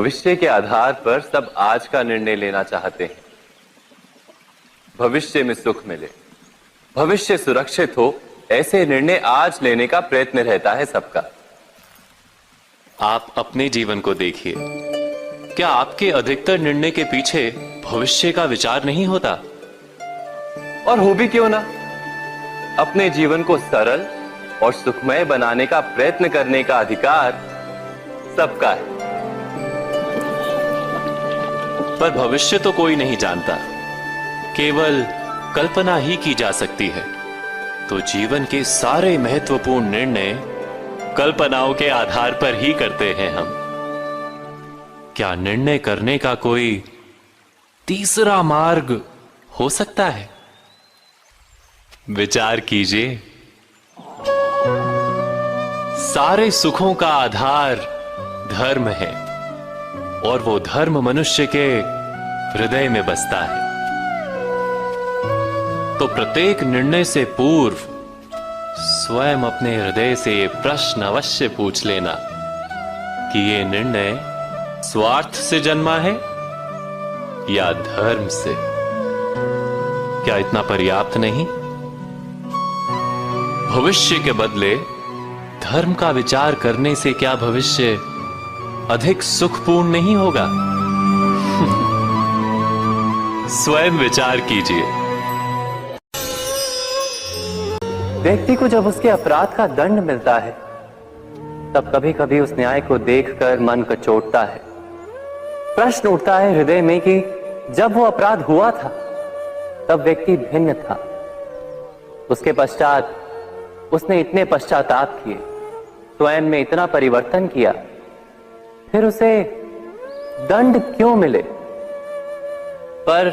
भविष्य के आधार पर सब आज का निर्णय लेना चाहते हैं। भविष्य में सुख मिले, भविष्य सुरक्षित हो, ऐसे निर्णय आज लेने का प्रयत्न रहता है सबका। आप अपने जीवन को देखिए, क्या आपके अधिकतर निर्णय के पीछे भविष्य का विचार नहीं होता? और हो भी क्यों ना। अपने जीवन को सरल और सुखमय बनाने का प्रयत्न करने का अधिकार सबका है। पर भविष्य तो कोई नहीं जानता, केवल कल्पना ही की जा सकती है। तो जीवन के सारे महत्वपूर्ण निर्णय कल्पनाओं के आधार पर ही करते हैं हम। क्या निर्णय करने का कोई तीसरा मार्ग हो सकता है? विचार कीजिए। सारे सुखों का आधार धर्म है और वो धर्म मनुष्य के हृदय में बसता है। तो प्रत्येक निर्णय से पूर्व स्वयं अपने हृदय से ये प्रश्न अवश्य पूछ लेना कि ये निर्णय स्वार्थ से जन्मा है या धर्म से। क्या इतना पर्याप्त नहीं? भविष्य के बदले धर्म का विचार करने से क्या भविष्य अधिक सुखपूर्ण नहीं होगा? स्वयं विचार कीजिए। व्यक्ति को जब उसके अपराध का दंड मिलता है तब कभी कभी उस न्याय को देखकर मन कचोटता है। प्रश्न उठता है हृदय में कि जब वो अपराध हुआ था तब व्यक्ति भिन्न था। उसके पश्चात उसने इतने पश्चाताप किए, स्वयं में इतना परिवर्तन किया, फिर उसे दंड क्यों मिले? पर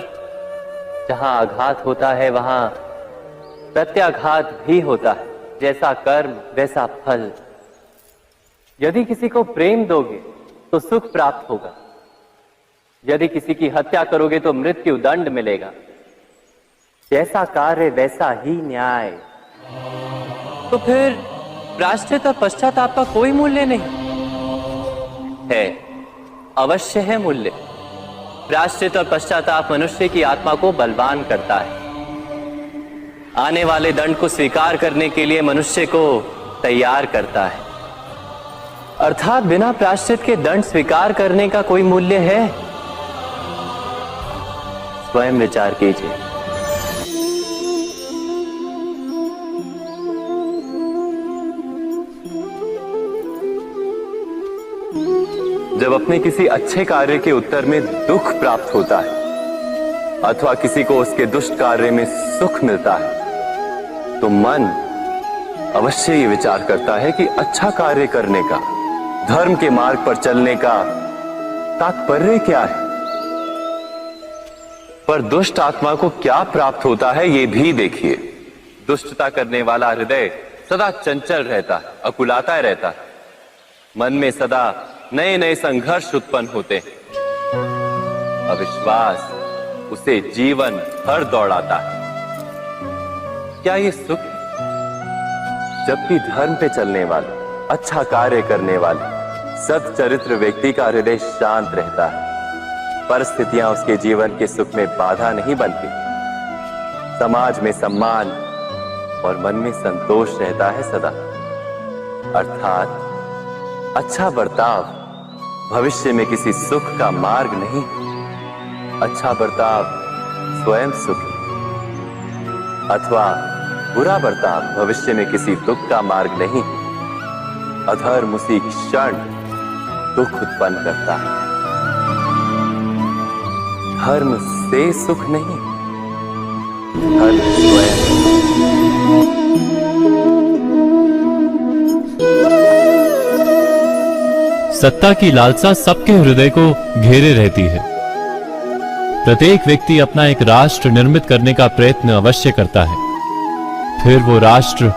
जहां आघात होता है वहां प्रत्याघात भी होता है। जैसा कर्म वैसा फल। यदि किसी को प्रेम दोगे तो सुख प्राप्त होगा, यदि किसी की हत्या करोगे तो मृत्यु दंड मिलेगा। जैसा कार्य वैसा ही न्याय। तो फिर प्रायश्चित और पश्चाताप का कोई मूल्य नहीं है? अवश्य है मूल्य। प्रायश्चित और पश्चाताप मनुष्य की आत्मा को बलवान करता है। आने वाले दंड को स्वीकार करने के लिए मनुष्य को तैयार करता है। अर्थात बिना प्रायश्चित के दंड स्वीकार करने का कोई मूल्य है? स्वयं विचार कीजिए। जब अपने किसी अच्छे कार्य के उत्तर में दुख प्राप्त होता है अथवा किसी को उसके दुष्ट कार्य में सुख मिलता है तो मन अवश्य ये विचार करता है कि अच्छा कार्य करने का, धर्म के मार्ग पर चलने का तात्पर्य क्या है। पर दुष्ट आत्मा को क्या प्राप्त होता है ये भी देखिए। दुष्टता करने वाला हृदय सदा चंचल रहता है, अकुलाता रहता है। मन में सदा नए नए संघर्ष उत्पन्न होते हैं। अविश्वास उसे जीवन भर दौड़ाता है। क्या ये सुख है? जबकि धर्म पे चलने वाले, अच्छा कार्य करने वाले, सच्चरित्र व्यक्ति का हृदय शांत रहता है। परिस्थितियां उसके जीवन के सुख में बाधा नहीं बनती। समाज में सम्मान और मन में संतोष रहता है सदा। अर्थात अच्छा बर्ताव भविष्य में किसी सुख का मार्ग नहीं। अच्छा बर्ताव स्वयं सुख अथवा बुरा बर्ताव भविष्य में किसी दुख का मार्ग नहीं। अधर्म उसी क्षण दुख उत्पन्न करता है। धर्म से सुख नहीं, धर्म स्वयं। सत्ता की लालसा सबके हृदय को घेरे रहती है। प्रत्येक व्यक्ति अपना एक राष्ट्र निर्मित करने का प्रयत्न अवश्य करता है। फिर वो राष्ट्र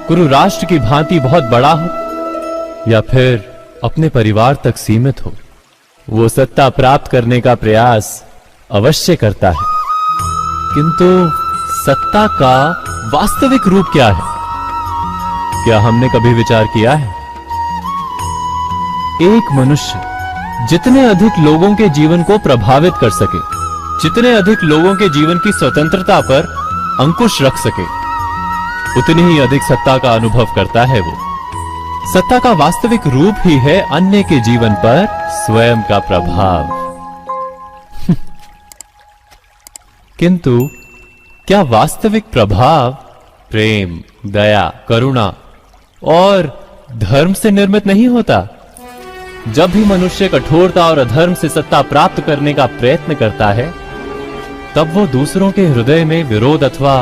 गुरु राष्ट्र की भांति बहुत बड़ा हो या फिर अपने परिवार तक सीमित हो, वो सत्ता प्राप्त करने का प्रयास अवश्य करता है। किंतु सत्ता का वास्तविक रूप क्या है? क्या हमने कभी विचार किया है? एक मनुष्य जितने अधिक लोगों के जीवन को प्रभावित कर सके, जितने अधिक लोगों के जीवन की स्वतंत्रता पर अंकुश रख सके, उतनी ही अधिक सत्ता का अनुभव करता है वो। सत्ता का वास्तविक रूप ही है अन्य के जीवन पर स्वयं का प्रभाव। किंतु क्या वास्तविक प्रभाव प्रेम, दया, करुणा और धर्म से निर्मित नहीं होता? जब भी मनुष्य कठोरता और अधर्म से सत्ता प्राप्त करने का प्रयत्न करता है, तब वो दूसरों के हृदय में विरोध अथवा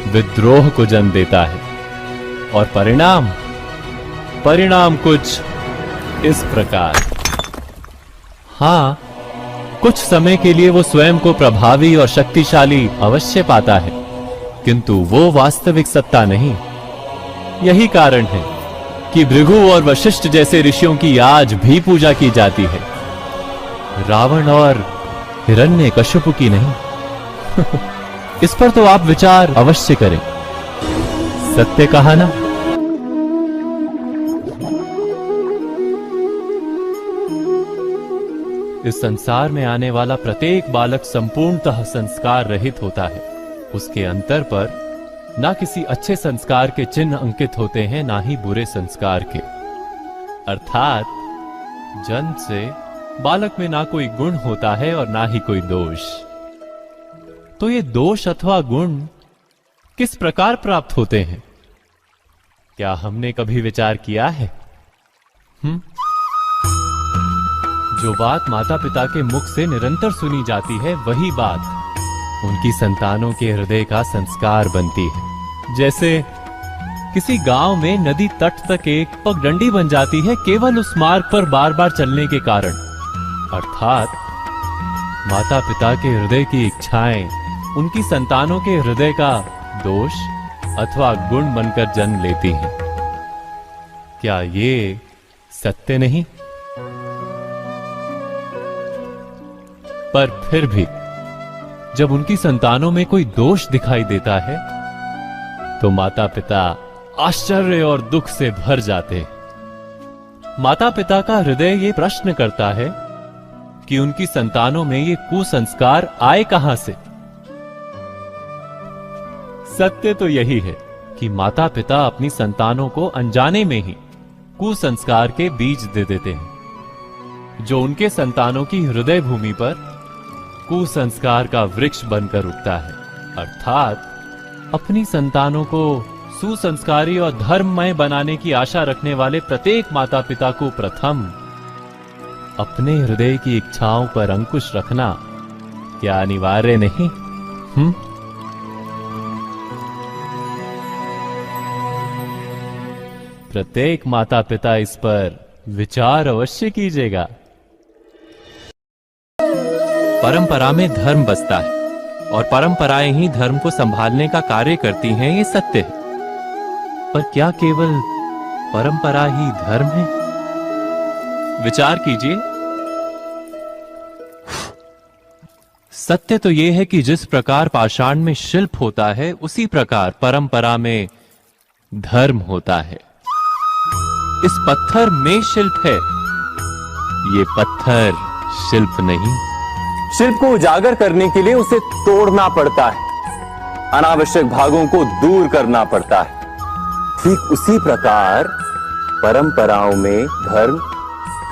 विद्रोह को जन्म देता है। और परिणाम कुछ इस प्रकार। हां, कुछ समय के लिए वो स्वयं को प्रभावी और शक्तिशाली अवश्य पाता है, किंतु वो वास्तविक सत्ता नहीं। यही कारण है कि भृगु और वशिष्ठ जैसे ऋषियों की आज भी पूजा की जाती है, रावण और हिरण्यकश्यप की नहीं। इस पर तो आप विचार अवश्य करें। सत्य कहा ना? इस संसार में आने वाला प्रत्येक बालक संपूर्णतः संस्कार रहित होता है। उसके अंतर पर ना किसी अच्छे संस्कार के चिन्ह अंकित होते हैं, ना ही बुरे संस्कार के। अर्थात जन्म से बालक में ना कोई गुण होता है और ना ही कोई दोष। तो ये दोष अथवा गुण किस प्रकार प्राप्त होते हैं? क्या हमने कभी विचार किया है? जो बात माता पिता के मुख से निरंतर सुनी जाती है, वही बात उनकी संतानों के हृदय का संस्कार बनती है। जैसे किसी गांव में नदी तट तक एक पगडंडी बन जाती है केवल उस मार्ग पर बार बार चलने के कारण। अर्थात माता पिता के हृदय की इच्छाएं उनकी संतानों के हृदय का दोष अथवा गुण बनकर जन्म लेती हैं। क्या ये सत्य नहीं? पर फिर भी जब उनकी संतानों में कोई दोष दिखाई देता है, तो माता पिता आश्चर्य और दुख से भर जाते हैं। माता पिता का हृदय ये प्रश्न करता है कि उनकी संतानों में ये कुसंस्कार आए कहां से? सत्य तो यही है कि माता पिता अपनी संतानों को अनजाने में ही कुसंस्कार के बीज दे देते हैं, जो उनके संतानों की हृदय भूमि पर कुसंस्कार का वृक्ष बनकर उगता है। अर्थात अपनी संतानों को सुसंस्कारी और धर्ममय बनाने की आशा रखने वाले प्रत्येक माता पिता को प्रथम अपने हृदय की इच्छाओं पर अंकुश रखना क्या अनिवार्य नहीं? प्रत्येक माता पिता इस पर विचार अवश्य कीजिएगा। परंपरा में धर्म बसता है और परंपराएं ही धर्म को संभालने का कार्य करती हैं, ये सत्य है। पर क्या केवल परंपरा ही धर्म है? विचार कीजिए। सत्य तो यह है कि जिस प्रकार पाषाण में शिल्प होता है, उसी प्रकार परंपरा में धर्म होता है। इस पत्थर में शिल्प है, ये पत्थर शिल्प नहीं। शिल्प को उजागर करने के लिए उसे तोड़ना पड़ता है, अनावश्यक भागों को दूर करना पड़ता है। ठीक उसी प्रकार परंपराओं में धर्म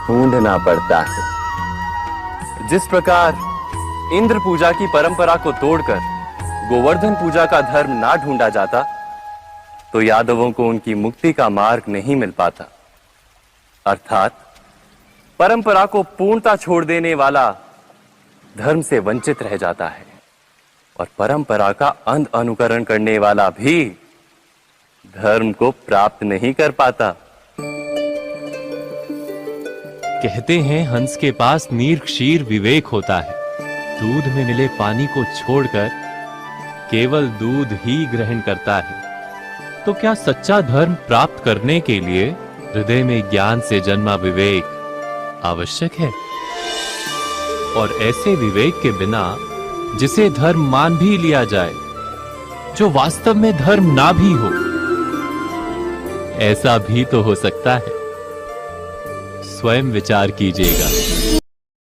ढूंढना पड़ता है। जिस प्रकार इंद्र पूजा की परंपरा को तोड़कर गोवर्धन पूजा का धर्म ना ढूंढा जाता, तो यादवों को उनकी मुक्ति का मार्ग नहीं मिल पाता। अर्थात परंपरा को पूर्णता छोड़ देने वाला धर्म से वंचित रह जाता है, और परंपरा का अंध अनुकरण करने वाला भी धर्म को प्राप्त नहीं कर पाता। कहते हैं हंस के पास नीर क्षीर विवेक होता है। दूध में मिले पानी को छोड़कर केवल दूध ही ग्रहण करता है। तो क्या सच्चा धर्म प्राप्त करने के लिए हृदय में ज्ञान से जन्मा विवेक आवश्यक है? और ऐसे विवेक के बिना जिसे धर्म मान भी लिया जाए, जो वास्तव में धर्म ना भी हो, ऐसा भी तो हो सकता है। स्वयं विचार कीजिएगा।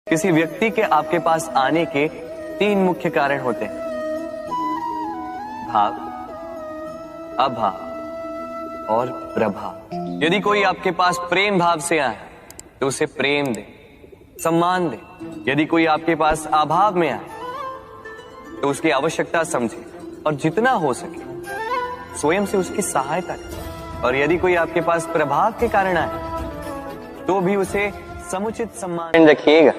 किसी व्यक्ति के आपके पास आने के 3 मुख्य कारण होते हैं: भाव, अभाव और प्रभाव। यदि कोई आपके पास प्रेम भाव से आए तो उसे प्रेम दे, सम्मान दे। यदि कोई आपके पास अभाव में आए तो उसकी आवश्यकता समझे और जितना हो सके स्वयं से उसकी सहायता करें। और यदि कोई आपके पास प्रभाव के कारण आए तो भी उसे समुचित सम्मान रखिएगा।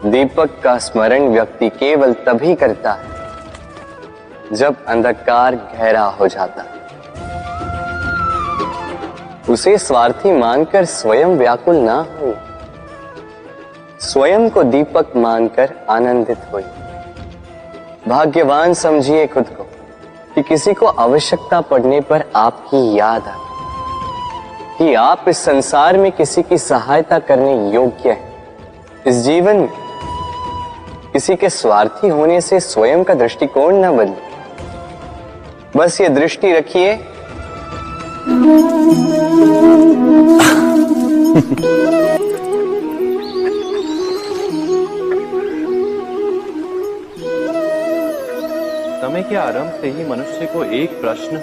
दीपक का स्मरण व्यक्ति केवल तभी करता है जब अंधकार गहरा हो जाता है। उसे स्वार्थी मानकर स्वयं व्याकुल ना हो, स्वयं को दीपक मानकर आनंदित होइए। भाग्यवान समझिए खुद को कि किसी को आवश्यकता पड़ने पर आपकी याद आए, कि आप इस संसार में किसी की सहायता करने योग्य हैं। इस जीवन में किसी के स्वार्थी होने से स्वयं का दृष्टिकोण न बदले। बस ये दृष्टि रखिए समय के आरंभ से ही मनुष्य को एक प्रश्न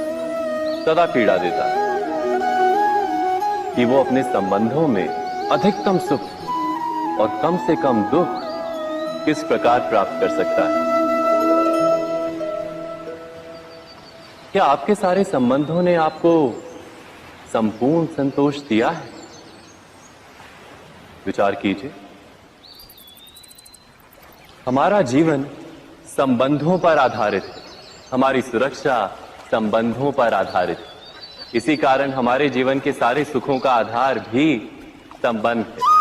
सदा पीड़ा देता है कि वो अपने संबंधों में अधिकतम सुख और कम से कम दुख किस प्रकार प्राप्त कर सकता है। क्या आपके सारे संबंधों ने आपको संपूर्ण संतोष दिया है? विचार कीजिए। हमारा जीवन संबंधों पर आधारित है, हमारी सुरक्षा संबंधों पर आधारित है। इसी कारण हमारे जीवन के सारे सुखों का आधार भी संबंध है।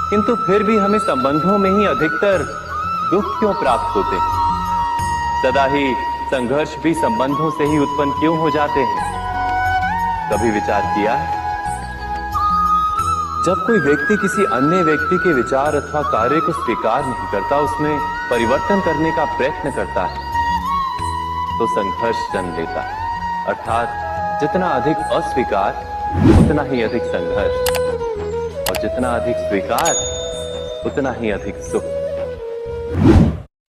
किंतु फिर भी हमें संबंधों में ही अधिकतर दुख क्यों प्राप्त होते हैं? सदा ही संघर्ष भी संबंधों से ही उत्पन्न क्यों हो जाते हैं? कभी विचार किया है? जब कोई व्यक्ति किसी अन्य व्यक्ति के विचार अथवा कार्य को स्वीकार नहीं करता, उसमें परिवर्तन करने का प्रयत्न करता है, तो संघर्ष जन्म लेता है। अर्थात जितना अधिक अस्वीकार उतना ही अधिक संघर्ष, और जितना अधिक स्वीकार उतना ही अधिक सुख।